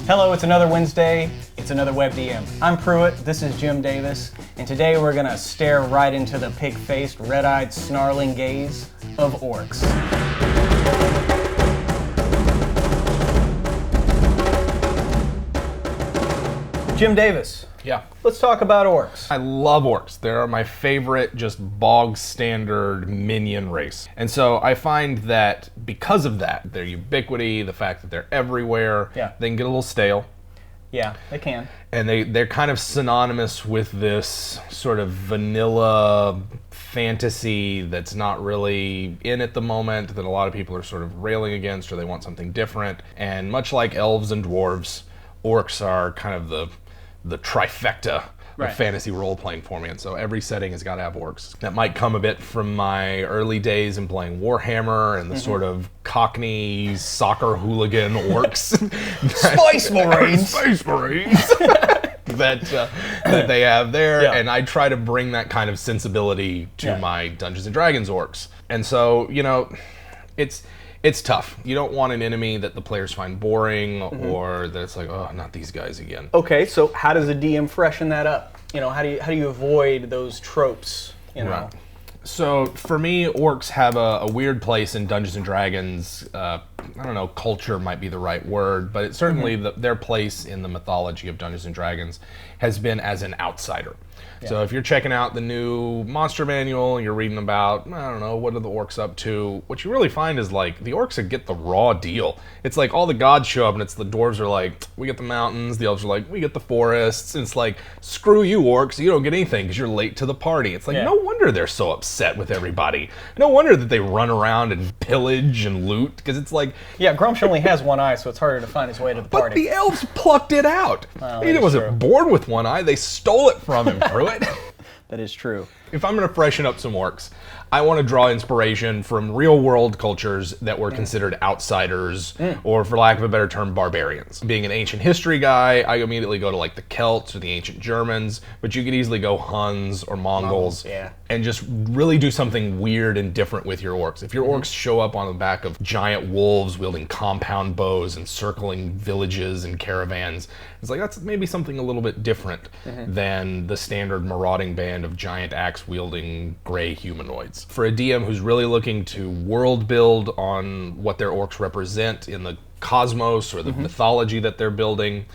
Hello, it's another Wednesday. It's another Web DM. I'm Pruitt, this is Jim Davis, and today we're gonna stare right into the pig-faced, red-eyed, snarling gaze of orcs. Jim Davis. Yeah. Let's talk about orcs. I love orcs. They're my favorite, just bog standard minion race. And so I find that because of that, their ubiquity, the fact that they're everywhere, they can get a little stale. Yeah, they can. And they're kind of synonymous with this sort of vanilla fantasy that's not really in at the moment, that a lot of people are sort of railing against, or they want something different. And much like elves and dwarves, orcs are kind of the trifecta of fantasy role-playing for me, and so every setting has got to have orcs. That might come a bit from my early days in playing Warhammer and the sort of Cockney soccer hooligan orcs. Spice Marines! Space Marines! that they have there, and I try to bring that kind of sensibility to my Dungeons & Dragons orcs. And so, you know, it's tough. You don't want an enemy that the players find boring or that's like, oh, not these guys again. Okay, so how does a DM freshen that up? You know, how do you avoid those tropes? You know. Right. So for me, orcs have a weird place in Dungeons and Dragons. I don't know, culture might be the right word, but it's certainly their place in the mythology of Dungeons and Dragons has been as an outsider. So if you're checking out the new monster manual, you're reading about, I don't know, what are the orcs up to? What you really find is like, the orcs get the raw deal. It's like all the gods show up and it's the dwarves are like, we get the mountains, the elves are like, we get the forests. And it's like, screw you orcs, you don't get anything because you're late to the party. It's like, no wonder they're so upset with everybody. No wonder that they run around and pillage and loot, because it's like... Yeah, Grumsh only has one eye, so it's harder to find his way to the party. But the elves plucked it out. Well, he wasn't born with one eye, they stole it from him, Pruitt. That is true. If I'm going to freshen up some orcs, I want to draw inspiration from real-world cultures that were considered outsiders, or for lack of a better term, barbarians. Being an ancient history guy, I immediately go to like the Celts or the ancient Germans, but you could easily go Huns or Mongols, and just really do something weird and different with your orcs. If your orcs show up on the back of giant wolves wielding compound bows and circling villages and caravans, it's like, that's maybe something a little bit different than the standard marauding band of giant axe-wielding gray humanoids. For a DM who's really looking to world build on what their orcs represent in the cosmos or the mythology that they're building,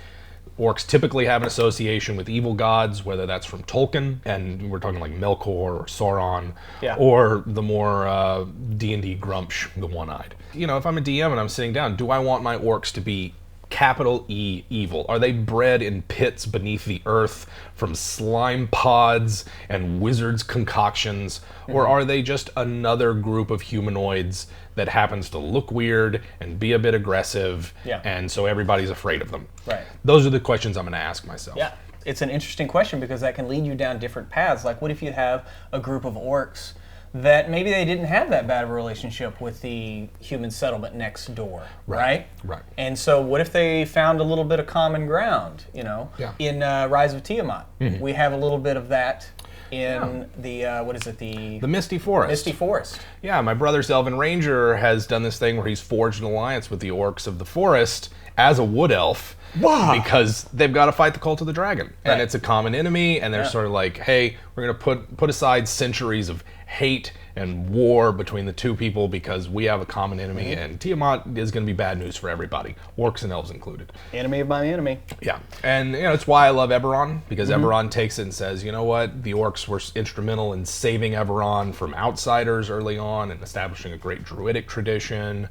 orcs typically have an association with evil gods, whether that's from Tolkien, and we're talking like Melkor or Sauron, or the more D&D Grumsh, the one-eyed. You know, if I'm a DM and I'm sitting down, do I want my orcs to be capital E, evil? Are they bred in pits beneath the earth from slime pods and wizards' concoctions? Or are they just another group of humanoids that happens to look weird and be a bit aggressive, and so everybody's afraid of them? Right. Those are the questions I'm going to ask myself. Yeah, it's an interesting question because that can lead you down different paths. Like, what if you have a group of orcs that maybe they didn't have that bad of a relationship with the human settlement next door, right? Right. And so what if they found a little bit of common ground, you know? In Rise of Tiamat, we have a little bit of that in the, what is it, the Misty Forest. Misty Forest. Yeah, my brother's Elven Ranger has done this thing where he's forged an alliance with the orcs of the forest as a wood elf. Wow. Because they've got to fight the cult of the dragon. And it's a common enemy, and they're sort of like, hey, we're going to put aside centuries of hate and war between the two people because we have a common enemy, and Tiamat is going to be bad news for everybody, orcs and elves included. Enemy of my enemy. Yeah, and you know, it's why I love Eberron, because Eberron takes it and says, you know what, the orcs were instrumental in saving Eberron from outsiders early on and establishing a great druidic tradition.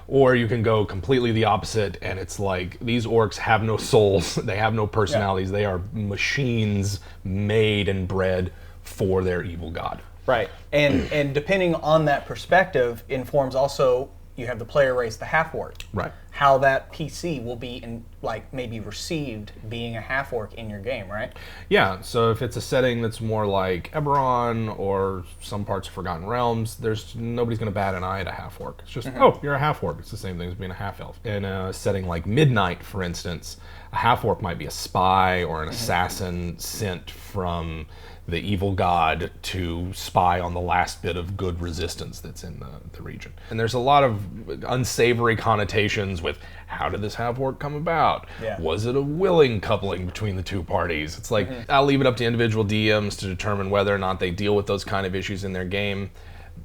Or you can go completely the opposite, and it's like, these orcs have no souls, they have no personalities, they are machines made and bred for their evil god. Right, and depending on that perspective informs also, you have the player race, the half-orc. Right. How that PC will be, maybe received being a half-orc in your game, right? Yeah, so if it's a setting that's more like Eberron or some parts of Forgotten Realms, nobody's going to bat an eye at a half-orc. It's just, oh, you're a half-orc. It's the same thing as being a half-elf. In a setting like Midnight, for instance, a half-orc might be a spy or an assassin sent from the evil god to spy on the last bit of good resistance that's in the region. And there's a lot of unsavory connotations with how did this half-orc come about? Yeah. Was it a willing coupling between the two parties? It's like, I'll leave it up to individual DMs to determine whether or not they deal with those kind of issues in their game.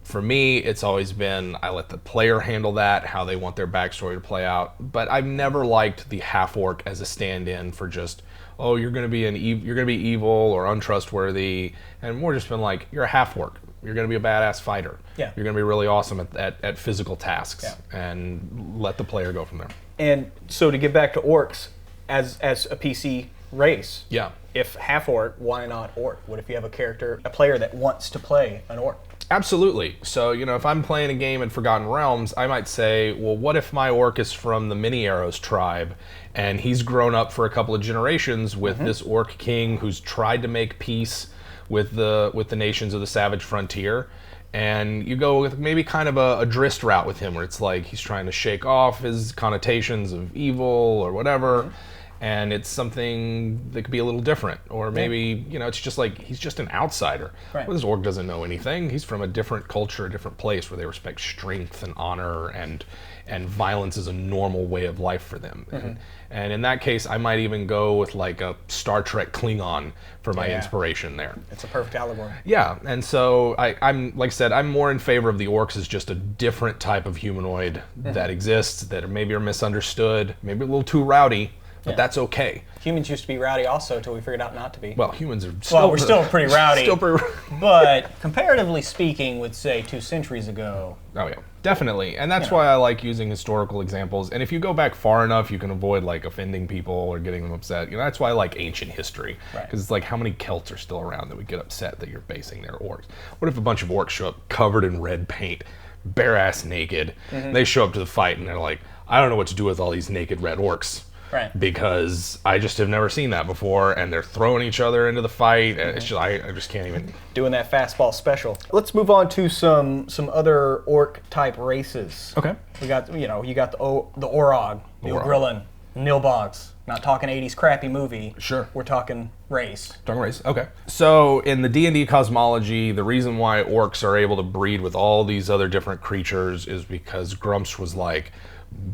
For me, it's always been, I let the player handle that, how they want their backstory to play out. But I've never liked the half-orc as a stand-in for just, oh, you're going to be evil or untrustworthy, and more just been like, you're a half-orc. You're going to be a badass fighter. Yeah. You're going to be really awesome at physical tasks, Yeah. and let the player go from there. And so to get back to orcs, as a PC race, Yeah. if half-orc, why not orc? What if you have a player that wants to play an orc? Absolutely. So, if I'm playing a game in Forgotten Realms, I might say, well, what if my orc is from the Mini Arrows tribe, and he's grown up for a couple of generations with this orc king who's tried to make peace with the nations of the Savage Frontier, and you go with maybe kind of a Drist route with him, where it's like he's trying to shake off his connotations of evil or whatever, and it's something that could be a little different. Or maybe, it's just like he's just an outsider. Right. Well, this orc doesn't know anything. He's from a different culture, a different place where they respect strength and honor, and violence is a normal way of life for them. And in that case, I might even go with like a Star Trek Klingon for my inspiration there. It's a perfect allegory. Yeah, and so I'm like I said, I'm more in favor of the orcs as just a different type of humanoid that exists, that maybe are misunderstood, maybe a little too rowdy, but that's okay. Humans used to be rowdy also until we figured out not to be. Well, humans are still... We're still pretty rowdy. Still pretty... But comparatively speaking, with, say, 2 centuries ago... Oh, yeah. Definitely. And that's why I like using historical examples. And if you go back far enough, you can avoid, like, offending people or getting them upset. That's why I like ancient history. Because it's like, how many Celts are still around that would get upset that you're basing their orcs? What if a bunch of orcs show up covered in red paint, bare-ass naked, they show up to the fight and they're like, I don't know what to do with all these naked red orcs. Right. Because I just have never seen that before, and they're throwing each other into the fight. And it's just I just can't even doing that fastball special. Let's move on to some other orc type races. Okay. We got you got the Orog, the Ogrillin, Nilbogs. Not talking 80s crappy movie. Sure. We're talking race. Talking race. Okay. So in the D&D cosmology, the reason why orcs are able to breed with all these other different creatures is because Grumsh was like,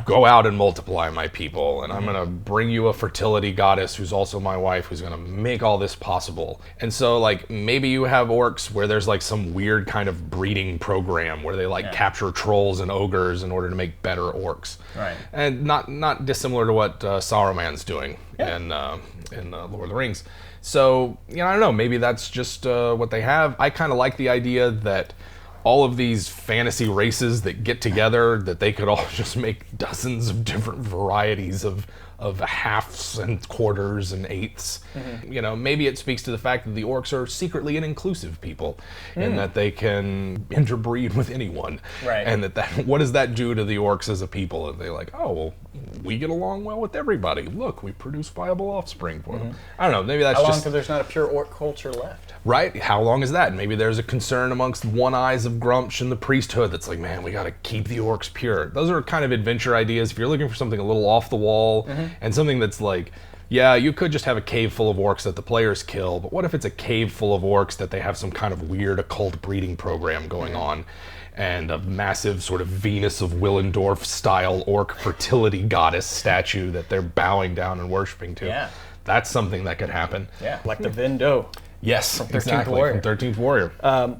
go out and multiply, my people, and I'm going to bring you a fertility goddess who's also my wife, who's going to make all this possible. And so, like, maybe you have orcs where there's, like, some weird kind of breeding program where they, like, capture trolls and ogres in order to make better orcs. Right. And not dissimilar to what Saruman's doing in Lord of the Rings. So, I don't know, maybe that's just what they have. I kind of like the idea that all of these fantasy races that get together, that they could all just make dozens of different varieties of halves and quarters and eighths. Maybe it speaks to the fact that the orcs are secretly an inclusive people, and that they can interbreed with anyone. Right. And that what does that do to the orcs as a people? And they're like, oh, well, we get along well with everybody. Look, we produce viable offspring for them. I don't know, maybe that's How long just... until there's not a pure orc culture left? Right? How long is that? Maybe there's a concern amongst one-eyes of Grumsh and the priesthood that's like, man, we got to keep the orcs pure. Those are kind of adventure ideas. If you're looking for something a little off the wall and something that's like, yeah, you could just have a cave full of orcs that the players kill, but what if it's a cave full of orcs that they have some kind of weird occult breeding program going on, and a massive sort of Venus of Willendorf style orc fertility goddess statue that they're bowing down and worshiping to? Yeah. That's something that could happen. Yeah, like the Vendo. Yes, From 13th exactly, Warrior. from 13th Warrior.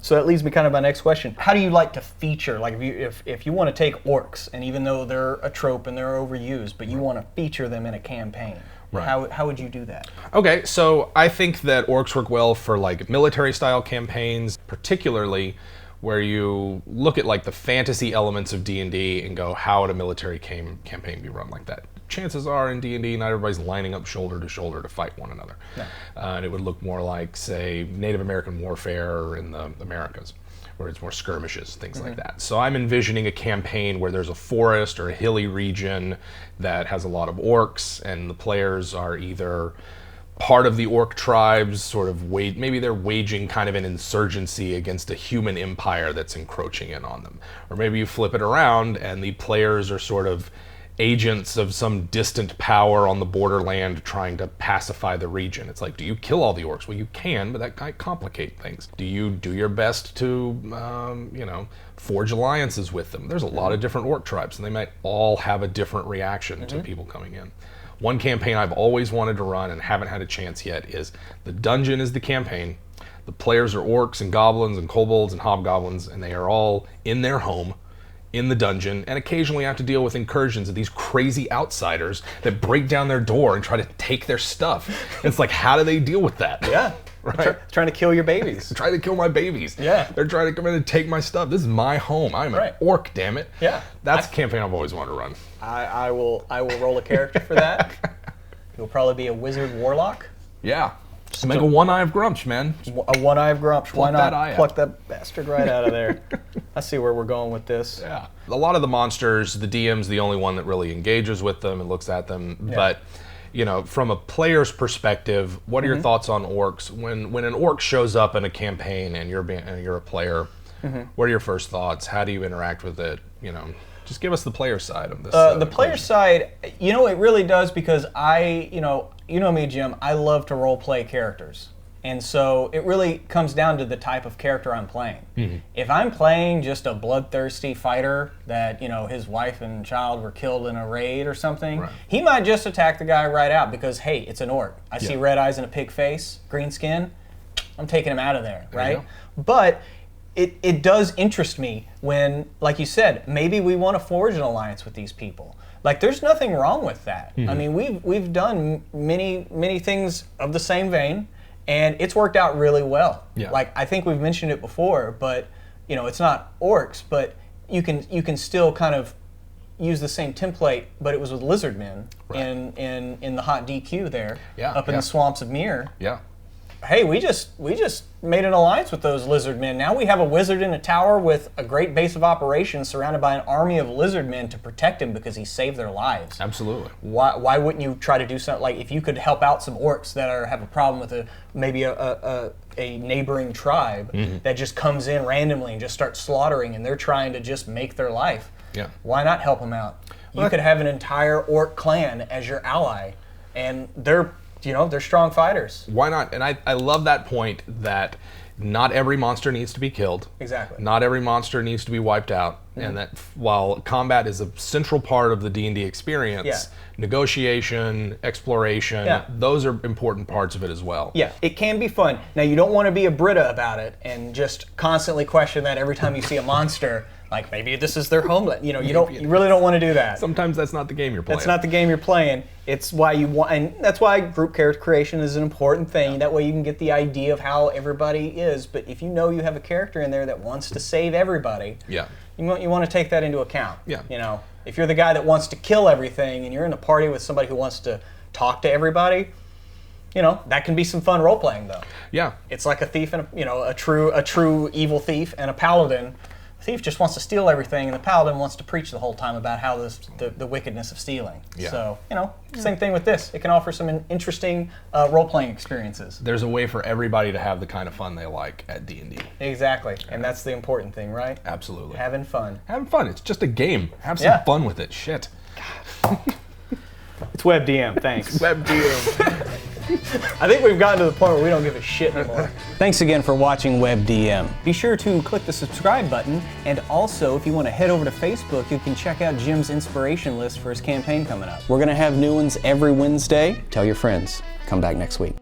So that leads me kind of my next question. How do you like to feature, like if you want to take orcs, and even though they're a trope and they're overused, but you want to feature them in a campaign, how would you do that? Okay, so I think that orcs work well for like military style campaigns, particularly where you look at like the fantasy elements of D&D and go, how would a military campaign be run like that? Chances are in D&D, not everybody's lining up shoulder to shoulder to fight one another. No. And it would look more like, say, Native American warfare in the Americas, where it's more skirmishes, things like that. So I'm envisioning a campaign where there's a forest or a hilly region that has a lot of orcs, and the players are either part of the orc tribes, sort of maybe they're waging kind of an insurgency against a human empire that's encroaching in on them. Or maybe you flip it around and the players are sort of agents of some distant power on the borderland trying to pacify the region. It's like, do you kill all the orcs? Well, you can, but that might complicate things. Do you do your best to, forge alliances with them? There's a lot of different orc tribes, and they might all have a different reaction to people coming in. One campaign I've always wanted to run and haven't had a chance yet is the dungeon is the campaign. The players are orcs and goblins and kobolds and hobgoblins, and they are all in their home, in the dungeon, and occasionally have to deal with incursions of these crazy outsiders that break down their door and try to take their stuff. It's like, how do they deal with that? Yeah. Right? Trying to kill your babies. Trying to kill my babies. Yeah. They're trying to come in and take my stuff. This is my home. I'm an orc, damn it. Yeah. That's a campaign I've always wanted to run. I will roll a character for that. You'll probably be a wizard warlock. Yeah. Just make a one-eye of Grumsh, man. A one-eye of Grumsh. Why not pluck that bastard right out of there? I see where we're going with this. Yeah. A lot of the monsters, the DM's the only one that really engages with them and looks at them. Yeah. But, from a player's perspective, what are your thoughts on orcs? When an orc shows up in a campaign and you're a player, what are your first thoughts? How do you interact with it? Just give us the player side of this. The player side, it really does, because you know me, Jim, I love to role play characters. And so it really comes down to the type of character I'm playing. If I'm playing just a bloodthirsty fighter that, his wife and child were killed in a raid or something, he might just attack the guy right out because, hey, it's an orc. I see red eyes and a pig face, green skin, I'm taking him out of there, right? But it does interest me when, like you said, maybe we want to forge an alliance with these people. Like, there's nothing wrong with that. I mean, we've done many things of the same vein, and it's worked out really well. Yeah. Like, I think we've mentioned it before, but it's not orcs, but you can still kind of use the same template, but it was with lizardmen in the hot DQ there, up in the swamps of Mir. Yeah. Hey, we just made an alliance with those lizard men. Now we have a wizard in a tower with a great base of operations surrounded by an army of lizard men to protect him because he saved their lives. Absolutely. Why wouldn't you try to do something, like if you could help out some orcs that have a problem with maybe a neighboring tribe that just comes in randomly and just starts slaughtering, and they're trying to just make their life. Yeah. Why not help them out? You could have an entire orc clan as your ally, and they're strong fighters. Why not? And I love that point that not every monster needs to be killed. Exactly. Not every monster needs to be wiped out. And that while combat is a central part of the D&D experience, negotiation, exploration, those are important parts of it as well. Yeah, it can be fun. Now, you don't want to be a Brita about it and just constantly question that every time you see a monster. Like, maybe this is their homeland. You really don't want to do that. Sometimes that's not the game you're playing. That's not the game you're playing. It's why you want, and that's why group character creation is an important thing. Yeah. That way you can get the idea of how everybody is. But if you have a character in there that wants to save everybody, you want to take that into account. Yeah. If you're the guy that wants to kill everything and you're in a party with somebody who wants to talk to everybody, that can be some fun role playing though. Yeah. It's like a thief and a true evil thief and a paladin. Thief just wants to steal everything, and the paladin wants to preach the whole time about how the wickedness of stealing. Yeah. So, same thing with this. It can offer some interesting role-playing experiences. There's a way for everybody to have the kind of fun they like at D&D. Exactly, and that's the important thing, right? Absolutely. Having fun. Having fun. It's just a game. Have some fun with it. Shit. It's WebDM, thanks. WebDM. I think we've gotten to the point where we don't give a shit anymore. Thanks again for watching WebDM. Be sure to click the subscribe button, and also if you want to head over to Facebook, you can check out Jim's inspiration list for his campaign coming up. We're going to have new ones every Wednesday. Tell your friends. Come back next week.